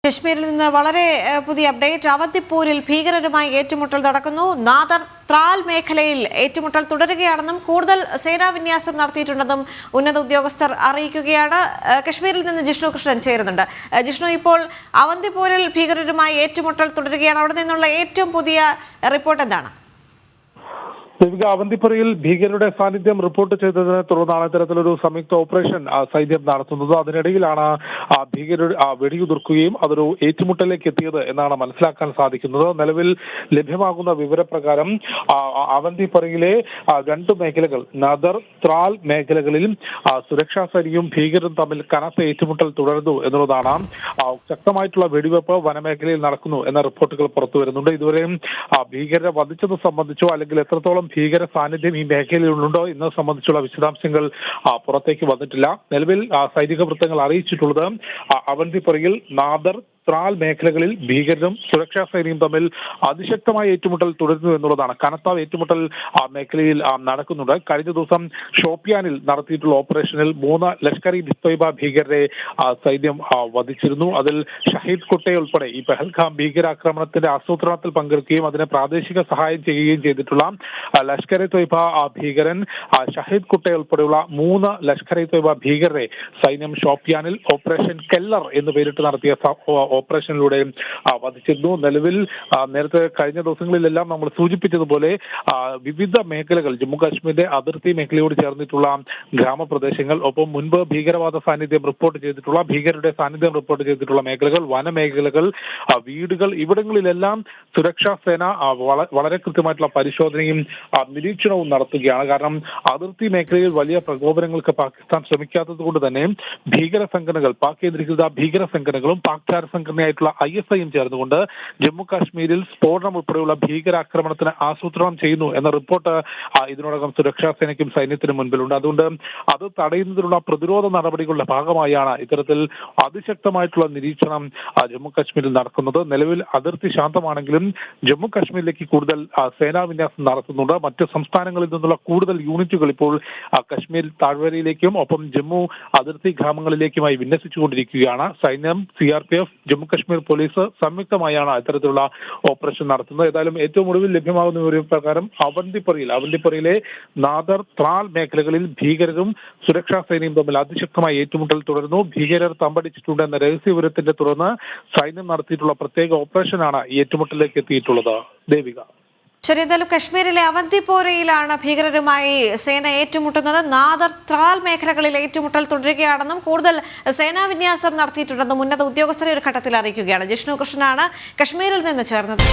കശ്മീരിൽ നിന്ന് വളരെ പുതിയ അപ്ഡേറ്റ്. അവന്തിപ്പൂരിൽ ഭീകരരുമായി ഏറ്റുമുട്ടൽ നടക്കുന്നു. നാദർ ത്രാൽ മേഖലയിൽ ഏറ്റുമുട്ടൽ തുടരുകയാണെന്നും കൂടുതൽ സേനാവിന്യാസം നടത്തിയിട്ടുണ്ടെന്നും ഉന്നത ഉദ്യോഗസ്ഥർ അറിയിക്കുകയാണ്. കശ്മീരിൽ നിന്ന് ജിഷ്ണു കൃഷ്ണൻ ചേരുന്നുണ്ട്. ജിഷ്ണു, ഇപ്പോൾ അവന്തിപ്പൂരിൽ ഭീകരരുമായി ഏറ്റുമുട്ടൽ തുടരുകയാണ്. അവിടെ നിന്നുള്ള ഏറ്റവും പുതിയ റിപ്പോർട്ട് എന്താണ്? അവന്തിപ്പുരയിൽ ഭീകരരുടെ സാന്നിധ്യം റിപ്പോർട്ട് ചെയ്തതിനെ തുടർന്നാണ് ഇത്തരത്തിലൊരു സംയുക്ത ഓപ്പറേഷൻ സൈന്യം നടത്തുന്നത്. അതിനിടയിലാണ് ഭീകരർ വെടിയുതിർക്കുകയും അതൊരു ഏറ്റുമുട്ടലിലേക്ക് എത്തിയത് എന്നാണ് മനസ്സിലാക്കാൻ സാധിക്കുന്നത്. നിലവിൽ ലഭ്യമാകുന്ന വിവരപ്രകാരം അവന്തിപ്പുരയിലെ രണ്ട് മേഖലകൾ, നദർ ത്രാൽ മേഖലകളിൽ സുരക്ഷാ സേനയും ഭീകരരും തമ്മിൽ കനത്ത ഏറ്റുമുട്ടൽ തുടരുന്നു എന്നുള്ളതാണ്. ശക്തമായിട്ടുള്ള വെടിവെപ്പ് വനമേഖലയിൽ നടക്കുന്നു എന്ന റിപ്പോർട്ടുകൾ പുറത്തു വരുന്നുണ്ട്. ഇതുവരെയും ഭീകരരെ വധിച്ചത് സംബന്ധിച്ചോ അല്ലെങ്കിൽ എത്രത്തോളം ഭീകര സാന്നിധ്യം ഈ മേഖലയിലുണ്ടോ എന്നത് സംബന്ധിച്ചുള്ള വിശദാംശങ്ങൾ പുറത്തേക്ക് വന്നിട്ടില്ല. നിലവിൽ സൈനിക വൃത്തങ്ങൾ അറിയിച്ചിട്ടുള്ളത് അവന്തിപ്പുരയിൽ നാദർ ത്രാൽ മേഖലകളിൽ ഭീകരരും സുരക്ഷാ സേനയും തമ്മിൽ അതിശക്തമായ ഏറ്റുമുട്ടൽ തുടരുന്നു എന്നുള്ളതാണ്. കനത്ത ഏറ്റുമുട്ടൽ മേഖലയിൽ നടക്കുന്നുണ്ട്. കഴിഞ്ഞ ദിവസം ഷോപ്പിയാനിൽ നടത്തിയിട്ടുള്ള ഓപ്പറേഷനിൽ 3 ലഷ്കർ ഇ തൊയ്ബ ഭീകരരെ സൈന്യം വധിച്ചിരുന്നു. അതിൽ ഷഹീദ് കുട്ടെ ഉൾപ്പെടെ ഈ പെഹൽഗാം ഭീകരാക്രമണത്തിന്റെ ആസൂത്രണത്തിൽ പങ്കെടുക്കുകയും അതിന് പ്രാദേശിക സഹായം ചെയ്യുകയും ചെയ്തിട്ടുള്ള ലഷ്കർ ഇ തൊയ്ബ ഭീകരൻ ഷഹീദ് കുട്ടെ ഉൾപ്പെടെയുള്ള 3 ലഷ്കർ ഇ തൊയ്ബ ഭീകരരെ സൈന്യം ഷോപ്പിയാനിൽ ഓപ്പറേഷൻ കെല്ലർ എന്ന് പേരിട്ട് നടത്തിയ ഓപ്പറേഷനിലൂടെ വധിച്ചിരുന്നു. നിലവിൽ നേരത്തെ കഴിഞ്ഞ ദിവസങ്ങളിലെല്ലാം നമ്മൾ സൂചിപ്പിച്ചതുപോലെ വിവിധ മേഖലകൾ, ജമ്മു കാശ്മീരിന്റെ അതിർത്തി മേഖലയോട് ചേർന്നിട്ടുള്ള ഗ്രാമപ്രദേശങ്ങൾ, ഒപ്പം മുൻപ് ഭീകരവാദ സാന്നിധ്യം റിപ്പോർട്ട് ചെയ്തിട്ടുള്ള ഭീകരരുടെ സാന്നിധ്യം റിപ്പോർട്ട് ചെയ്തിട്ടുള്ള മേഖലകൾ, വനമേഖലകൾ, വീടുകൾ, ഇവിടങ്ങളിലെല്ലാം സുരക്ഷാ സേന വളരെ കൃത്യമായിട്ടുള്ള പരിശോധനയും നിരീക്ഷണവും നടത്തുകയാണ്. കാരണം അതിർത്തി മേഖലയിൽ വലിയ പ്രകോപനങ്ങൾക്ക് പാകിസ്ഥാൻ ശ്രമിക്കാത്തത് കൊണ്ട് തന്നെ ഭീകര സംഘടനകൾ, പാക് കേന്ദ്രീകൃത ഭീകര സംഘടനകളും പാക് ചാര സംഘടനയായിട്ടുള്ള ISIയും ചേർന്നുകൊണ്ട് ജമ്മു കാശ്മീരിൽ സ്ഫോടനം ഉൾപ്പെടെയുള്ള ഭീകരാക്രമണത്തിന് ആസൂത്രണം ചെയ്യുന്നു എന്ന റിപ്പോർട്ട് ഇതിനോടകം സുരക്ഷാ സേനയ്ക്കും സൈന്യത്തിനും മുൻപിലുണ്ട്. അതുകൊണ്ട് അത് തടയുന്നതിനുള്ള പ്രതിരോധ നടപടികളുടെ ഭാഗമായാണ് ഇത്തരത്തിൽ അതിശക്തമായിട്ടുള്ള നിരീക്ഷണം ജമ്മു കാശ്മീരിൽ നടക്കുന്നത്. നിലവിൽ അതിർത്തി ശാന്തമാണെങ്കിലും ജമ്മു കാശ്മീരിലേക്ക് കൂടുതൽ സേനാവിന്യാസം നടത്തുന്നുണ്ട്. മറ്റ് സംസ്ഥാനങ്ങളിൽ നിന്നുള്ള കൂടുതൽ യൂണിറ്റുകൾ ഇപ്പോൾ കശ്മീർ താഴ്വരയിലേക്കും ഒപ്പം ജമ്മു അതിർത്തി ഗ്രാമങ്ങളിലേക്കുമായി വിന്യസിച്ചുകൊണ്ടിരിക്കുകയാണ്. സൈന്യം, CRPF, ജമ്മു കാശ്മീർ പോലീസ് സംയുക്തമായാണ് ഇത്തരത്തിലുള്ള ഓപ്പറേഷൻ നടത്തുന്നത്. ഏതായാലും ഏറ്റവും ഒടുവിൽ ലഭ്യമാകുന്ന ഒരു പ്രകാരം അവന്തിപ്പുരയിലെ നാദർ ത്രാൽ മേഖലകളിൽ ഭീകരരും സുരക്ഷാ സേനയും തമ്മിൽ അതിശക്തമായ ഏറ്റുമുട്ടൽ തുടരുന്നു. ഭീകരർ തമ്പടിച്ചിട്ടുണ്ട് എന്ന രഹസ്യവിവരത്തിന്റെ തുടർന്ന് സൈന്യം നടത്തിയിട്ടുള്ള പ്രത്യേക ഓപ്പറേഷനാണ് ഈ ഏറ്റുമുട്ടലിലേക്ക് എത്തിയിട്ടുള്ളത്. ദേവിക. ശരി, എന്തായാലും കശ്മീരിലെ അവന്തിപ്പോരയിലാണ് ഭീകരരുമായി സേന ഏറ്റുമുട്ടുന്നത്. നാദർ ത്രാൽ മേഖലകളിൽ ഏറ്റുമുട്ടൽ തുടരുകയാണെന്നും കൂടുതൽ സേനാവിന്യാസം നടത്തിയിട്ടുണ്ടെന്നും ഉന്നത ഉദ്യോഗസ്ഥരെ ഒരു ഘട്ടത്തിൽ അറിയിക്കുകയാണ്. ജിഷ്ണു കൃഷ്ണനാണ് കശ്മീരിൽ നിന്ന് ചേർന്നത്.